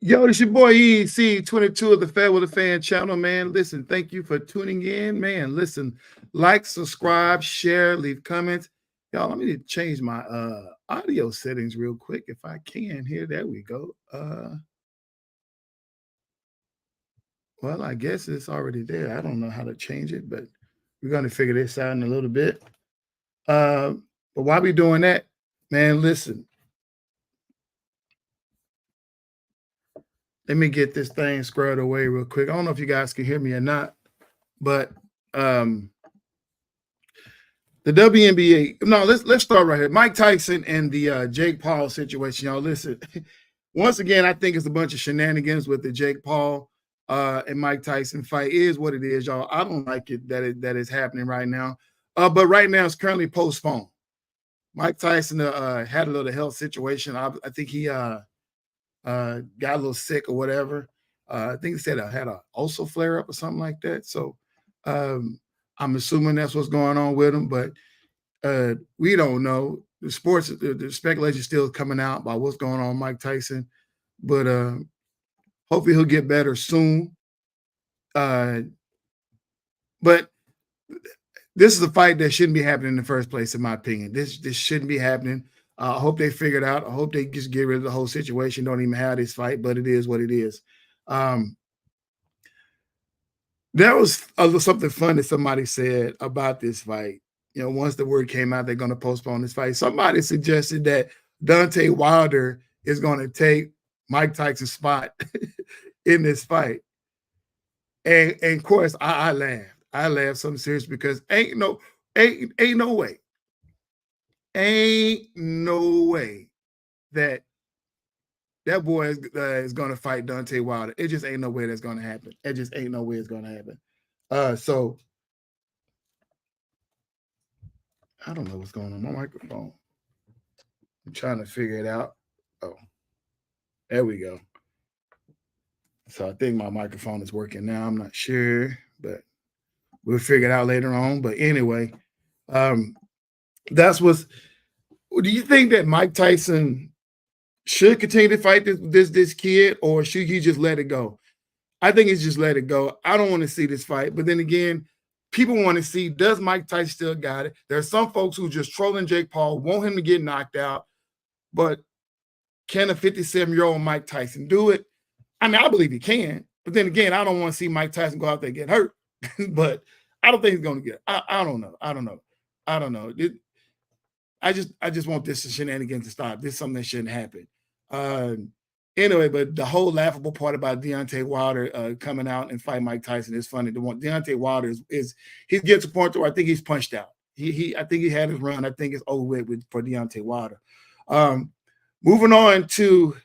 Yo, this your boy EC22 of the FairWeather Fan channel, man. Listen, thank you for tuning in, man. Listen, like, subscribe, share, leave comments. Y'all, let me change my audio settings real quick if I can here. There we go. Well, I guess it's already there. I don't know how to change it, but we're going to figure this out in a little bit. But while we doing that, man, listen. Let me get this thing squared away real quick. I don't know if you guys can hear me or not, but the WNBA. No, let's start right here. Mike Tyson and the Jake Paul situation. Y'all listen. Once again, I think it's a bunch of shenanigans with the Jake Paul and Mike Tyson fight. It is what it is, y'all. I don't like it that is happening right now. But right now it's currently postponed. Mike Tyson had a little health situation. I think he got a little sick or whatever. I think he said I had a also flare up or something like that. So I'm assuming that's what's going on with him, but we don't know. The speculation still coming out about what's going on with Mike Tyson, but hopefully he'll get better soon. But this is a fight that shouldn't be happening in the first place, in my opinion. This shouldn't be happening. I hope they figure it out. I hope they just get rid of the whole situation. Don't even have this fight, but it is what it is. There was something fun that somebody said about this fight. You know, once the word came out, they're going to postpone this fight. Somebody suggested that Deontay Wilder is going to take Mike Tyson's spot in this fight. And of course, I laughed. I laughed something serious because ain't no way. Ain't no way that boy is going to fight Deontay Wilder. It just ain't no way that's going to happen. It just ain't no way it's going to happen. So I don't know what's going on. My microphone. I'm trying to figure it out. Oh, there we go. So I think my microphone is working now. I'm not sure, but we'll figure it out later on. But anyway, that's what's. Do you think that Mike Tyson should continue to fight this kid, or should he just let it go? I think he's just let it go. I don't want to see this fight, but then again, people want to see, does Mike Tyson still got it? There are some folks who just trolling Jake Paul, want him to get knocked out, but can a 57-year-old Mike Tyson do it? I mean, I believe he can, but then again, I don't want to see Mike Tyson go out there and get hurt. But I don't think he's going to get. I don't know. I don't know. I just want this shenanigans to stop. This is something that shouldn't happen. Anyway, but the whole laughable part about Deontay Wilder coming out and fight Mike Tyson is funny. The one Deontay Wilder is he gets to a point where I think he's punched out. I think he had his run. I think it's over with for Deontay Wilder. Moving on to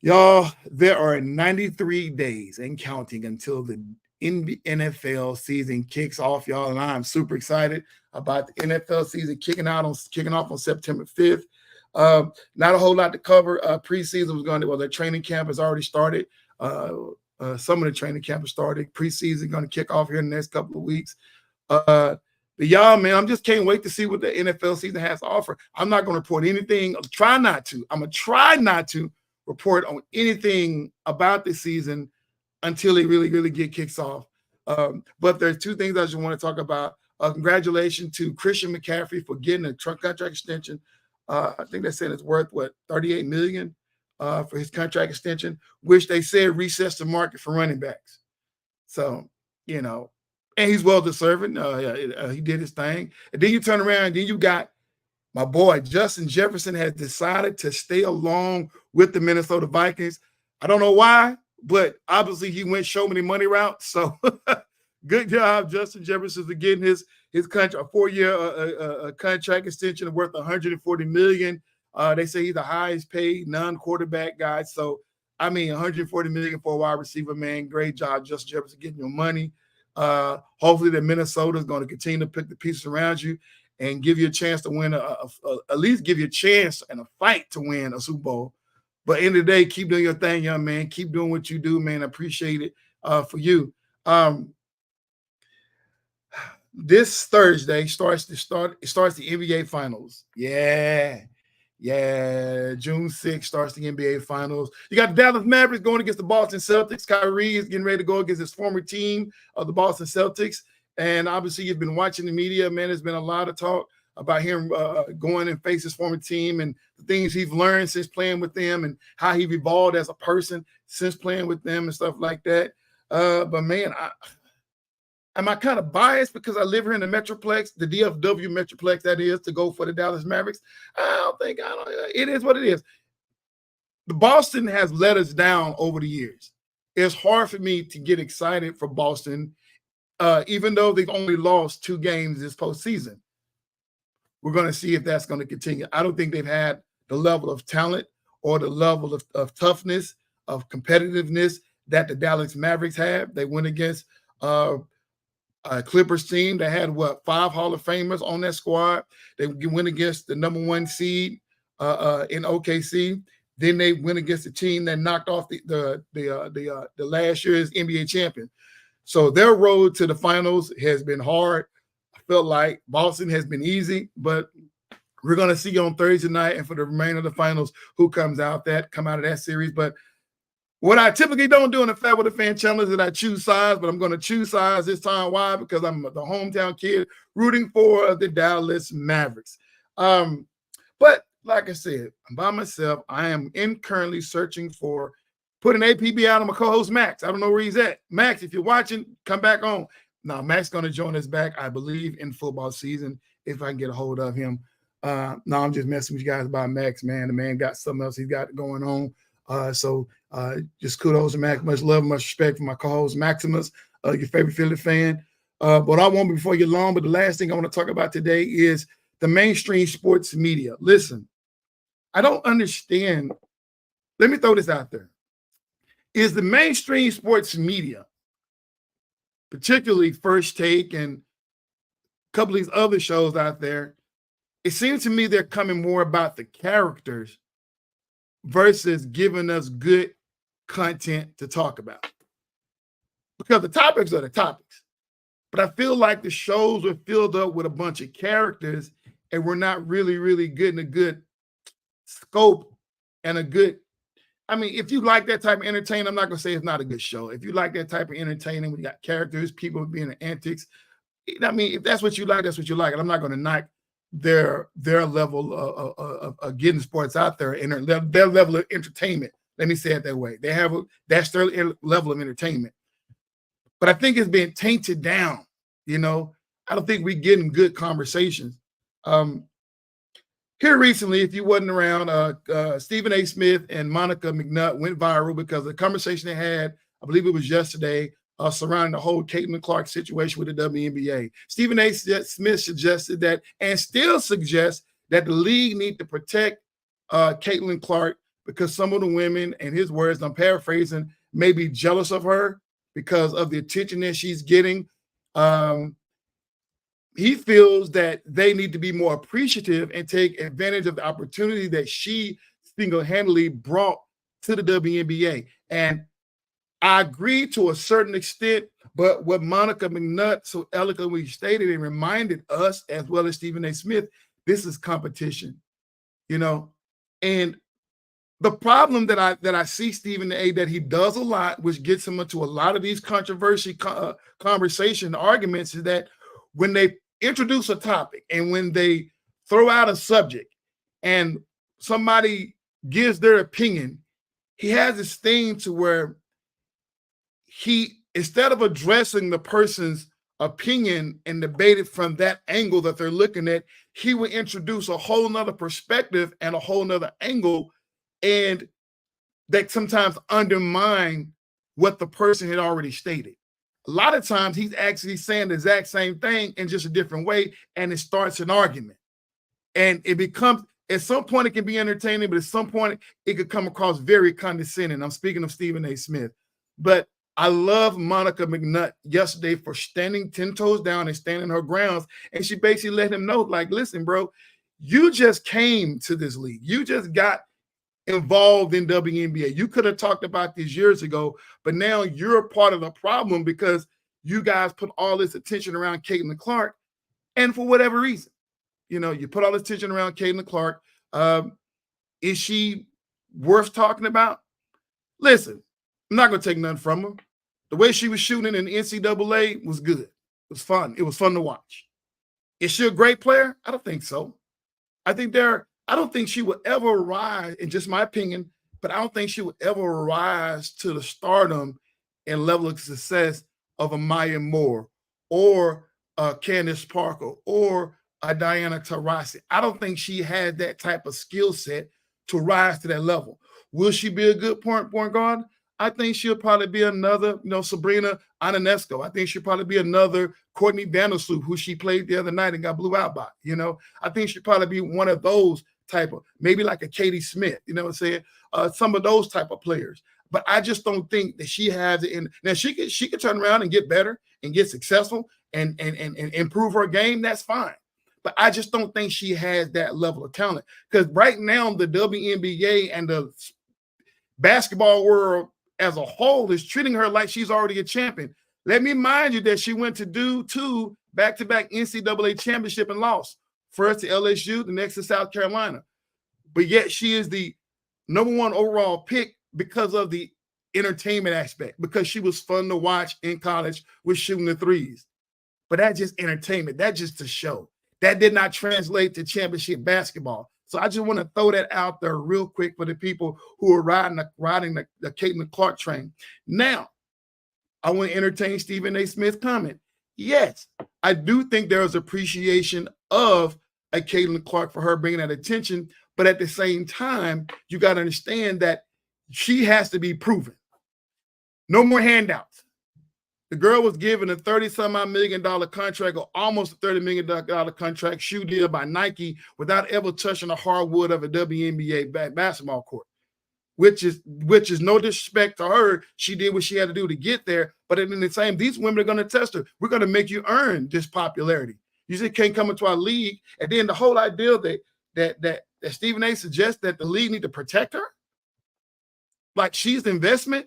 y'all, there are 93 days and counting until the NFL season kicks off, y'all, and I'm super excited about the NFL season kicking off on September 5th. Not a whole lot to cover. Preseason was going to, well, the training camp has already started. Some of the training camp has started. Preseason going to kick off here in the next couple of weeks. But y'all, man, I'm just can't wait to see what the NFL season has to offer. I'm not going to report anything. I'm going to try not to report on anything about this season until it really, really kicks off. But there's two things I just want to talk about. Congratulations to Christian McCaffrey for getting a contract extension. I think they said it's worth, $38 million for his contract extension, which they said resets the market for running backs. So, you know, and he's well-deserving. He did his thing. And then you turn around, and then you got my boy Justin Jefferson has decided to stay along with the Minnesota Vikings. I don't know why, but obviously he went show me the money route. So good job, Justin Jefferson, for getting his contract, a 4-year contract extension worth $140 million. They say he's the highest paid non-quarterback guy. So, I mean, $140 million for a wide receiver, man. Great job, Justin Jefferson, getting your money. Hopefully that Minnesota is going to continue to pick the pieces around you and give you a chance to win, at least give you a chance and a fight to win a Super Bowl. But end of the day, keep doing your thing, young man. Keep doing what you do, man. I appreciate it for you. This Thursday starts the NBA Finals. Yeah. Yeah, June 6th starts the NBA Finals. You got the Dallas Mavericks going against the Boston Celtics. Kyrie is getting ready to go against his former team of the Boston Celtics. And obviously, you've been watching the media, man. There's been a lot of talk about him going and face his former team and the things he's learned since playing with them and how he's evolved as a person since playing with them and stuff like that. But man, am I kind of biased because I live here in the Metroplex, the DFW Metroplex, that is, to go for the Dallas Mavericks? It is what it is. The Boston has let us down over the years. It's hard for me to get excited for Boston, even though they've only lost 2 games this postseason. We're going to see if that's going to continue. I don't think they've had the level of talent or the level of toughness, of competitiveness that the Dallas Mavericks have. They went against Clippers team that had 5 Hall of Famers on that squad. They went against the number 1 seed in OKC. Then they went against the team that knocked off the last year's NBA champion. So their road to the finals has been hard. I felt like Boston has been easy, but we're going to see on Thursday night and for the remainder of the finals who come out of that series. But what I typically don't do in the FairWeather Fan channel is that I choose sides, but I'm going to choose sides this time. Why? Because I'm the hometown kid rooting for the Dallas Mavericks. But like I said, I'm by myself. I am currently searching for putting APB out on my co-host Max. I don't know where he's at. Max, if you're watching, come back on. Now, Max going to join us back, I believe, in football season if I can get a hold of him. No, I'm just messing with you guys about Max, man. The man got something else he's got going on. So just kudos to Max. Much love, much respect for my co-host Maximus, your favorite Philly fan. But I won't before you long. But the last thing I want to talk about today is the mainstream sports media. Listen, I don't understand. Let me throw this out there. Is the mainstream sports media, particularly First Take and a couple of these other shows out there, it seems to me they're coming more about the characters versus giving us good content to talk about. Because the topics are the topics. But I feel like the shows are filled up with a bunch of characters and we're not really getting a good scope and a good, I mean, if you like that type of entertainment, I'm not going to say it's not a good show. If you like that type of entertainment, we got characters, people being in antics. I mean, if that's what you like, that's what you like. And I'm not going to knock their level of getting sports out there and their level of entertainment. Let me say it that way. That's their level of entertainment. But I think it's been tainted down. You know, I don't think we're getting good conversations. Here recently, if you wasn't around, Stephen A. Smith and Monica McNutt went viral because of the conversation they had, I believe it was yesterday, surrounding the whole Caitlin Clark situation with the WNBA. Stephen A. Smith suggested that, and still suggests that the league need to protect Caitlin Clark because some of the women, in his words, I'm paraphrasing, may be jealous of her because of the attention that she's getting. He feels that they need to be more appreciative and take advantage of the opportunity that she single-handedly brought to the WNBA. And I agree to a certain extent, but what Monica McNutt so eloquently stated and reminded us, as well as Stephen A. Smith, this is competition, you know. And the problem that I see Stephen A. that he does a lot, which gets him into a lot of these controversial conversation arguments, is that when they introduce a topic and when they throw out a subject and somebody gives their opinion, he has this thing to where he, instead of addressing the person's opinion and debate it from that angle that they're looking at, he would introduce a whole nother perspective and a whole nother angle, and that sometimes undermine what the person had already stated. A lot of times he's actually saying the exact same thing in just a different way, and it starts an argument. And it becomes, at some point it can be entertaining, but at some point it could come across very condescending. I'm speaking of Stephen A. Smith. But I love Monica McNutt yesterday for standing 10 toes down and standing her grounds. And she basically let him know, like, listen, bro, you just came to this league. You just got involved in WNBA. You could have talked about this years ago, but now you're a part of the problem because you guys put all this attention around Caitlin Clark, and for whatever reason, you know, you put all this attention around Caitlin Clark. Is she worth talking about? Listen, I'm not going to take nothing from her. The way she was shooting in the NCAA was good. It was fun. It was fun to watch. Is she a great player? I don't think so. I don't think she would ever rise, in just my opinion, but I don't think she would ever rise to the stardom and level of success of a Maya Moore or Candace Parker or a Diana Taurasi. I don't think she had that type of skill set to rise to that level. Will she be a good point guard? I think she'll probably be another, Sabrina Ionescu. I think she'll probably be another Courtney Vandersloot, who she played the other night and got blew out by. I think she'll probably be one of those type of, maybe like a Katie Smith, you know what I'm saying? Some of those type of players. But I just don't think that she has it in. Now she could turn around and get better and get successful and improve her game. That's fine. But I just don't think she has that level of talent. Because right now, the WNBA and the basketball world as a whole is treating her like she's already a champion. Let me remind you that she went to do 2 back-to-back NCAA championship and lost. First to LSU, the next to South Carolina. But yet she is the #1 overall pick because of the entertainment aspect, because she was fun to watch in college with shooting the threes. But that's just entertainment. That's just a show. That did not translate to championship basketball. So I just want to throw that out there real quick for the people who are riding the Caitlin Clark train. Now, I want to entertain Stephen A. Smith's comment. Yes, I do think there is appreciation of a Caitlin Clark for her bringing that attention, but at the same time, you got to understand that she has to be proven. No more handouts. The girl was given a $30-some-odd million contract, or almost a $30 million contract, shoe deal by Nike, without ever touching the hardwood of a WNBA basketball court, which is no disrespect to her. She did what she had to do to get there. But in the same, these women are going to test her. We're going to make you earn this popularity. You just can't come into our league. And then the whole idea that Stephen A. suggests that the league need to protect her, like she's the investment.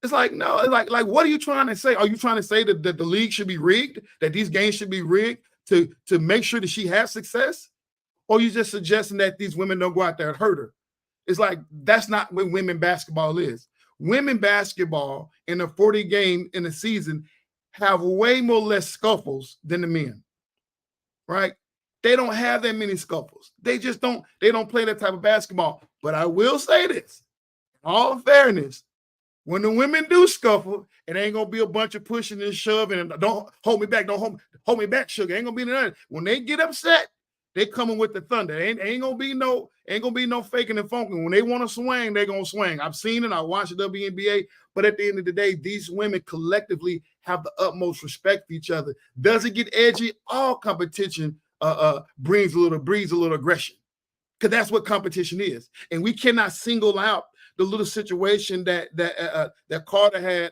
It's like, no, like what are you trying to say? Are you trying to say that the league should be rigged, that these games should be rigged to make sure that she has success? Or are you just suggesting that these women don't go out there and hurt her? It's like, that's not what women basketball is. Women basketball in a 40 game in a season have way more less scuffles than the men, right? They don't have that many scuffles. They don't play that type of basketball. But I will say this, in all fairness, when the women do scuffle, it ain't gonna be a bunch of pushing and shoving and don't hold me back, don't hold me back, sugar. Ain't gonna be none. When they get upset, they coming with the thunder. Ain't gonna be no faking and funking. When they want to swing, they gonna swing. I've seen it. I watch the WNBA, but at the end of the day, these women collectively have the utmost respect for each other. Does it get edgy? All competition breeds a little aggression, because that's what competition is, and we cannot single out the little situation that Carter had,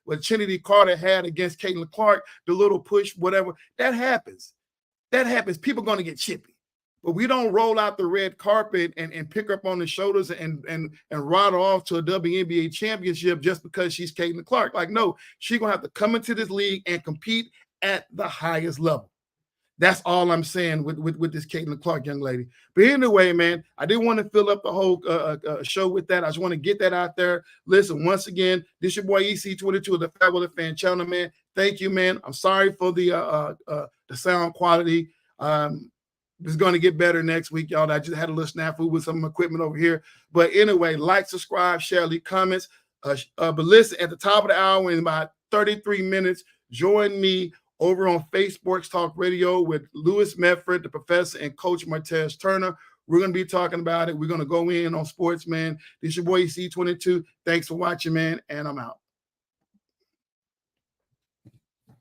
what Trinity Carter had against Caitlin Clark, the little push, whatever. That happens. People are going to get chippy. But we don't roll out the red carpet and pick her up on the shoulders and ride her off to a WNBA championship just because she's Caitlin Clark. Like, no, she's going to have to come into this league and compete at the highest level. That's all I'm saying with this Caitlin Clark young lady. But anyway, man, I didn't want to fill up the whole show with that. I just want to get that out there. Listen, once again, this your boy EC22 of the FairWeather Fan channel, man. Thank you, man. I'm sorry for the sound quality. It's going to get better next week, y'all. I just had a little snafu with some equipment over here. But anyway, like, subscribe, share, leave comments. But listen, at the top of the hour, in about 33 minutes, join me over on Facebook Talk Radio with Lewis Medford, the professor, and Coach Martez Turner. We're going to be talking about it. We're going to go in on sports, man. This is your boy EC22. Thanks for watching, man, and I'm out.